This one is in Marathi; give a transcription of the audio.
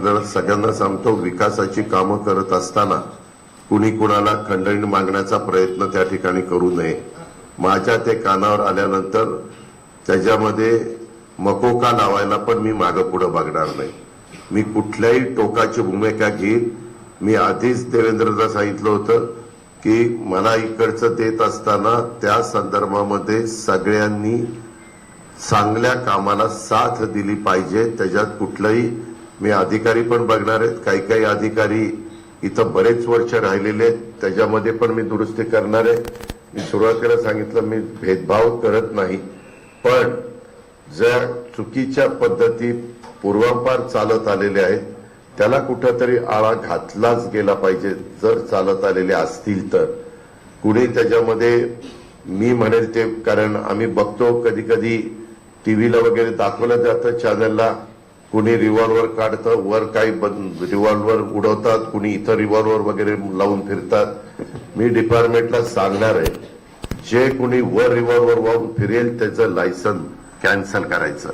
आपल्याला सगळ्यांना सांगतो, विकासाची कामं करत असताना कुणी कुणाला खंडणी मागण्याचा प्रयत्न त्या ठिकाणी करू नये. माझ्या ते कानावर आल्यानंतर त्याच्यामध्ये मकोका लावायला पण मी मागं पुढे बघणार नाही. मी कुठल्याही टोकाची भूमिका घेईन. मी आधीच देवेंद्रला सांगितलं होतं की मला इकडचं देत असताना त्या संदर्भामध्ये सगळ्यांनी चांगल्या कामाला साथ दिली पाहिजे. त्याच्यात कुठलंही मी अधिकारी पण बघणार आहेत. काही काही अधिकारी इथं बरेच वर्ष राहिलेले आहेत, त्याच्यामध्ये पण मी दुरुस्ती करणार आहे. मी सुरुवातीला सांगितलं मी भेदभाव करत नाही, पण ज्या चुकीच्या पद्धती पूर्वापार चालत आलेल्या आहेत त्याला कुठंतरी आळा घातलाच गेला पाहिजे. जर चालत आलेले असतील तर कुणी त्याच्यामध्ये मी म्हणेल ते, कारण आम्ही बघतो कधी कधी टीव्हीला वगैरे दाखवलं जातं चॅनलला, कुणी रिव्हॉल्वर काढतं, वर काही रिव्हॉल्वर उडवतात, कुणी इथं रिव्हॉल्वर वगैरे लावून फिरतात. मी डिपार्टमेंटला सांगणार आहे, जे कुणी वर रिव्हॉल्वर वाहून फिरेल त्याचं लायसन कॅन्सल करायचं.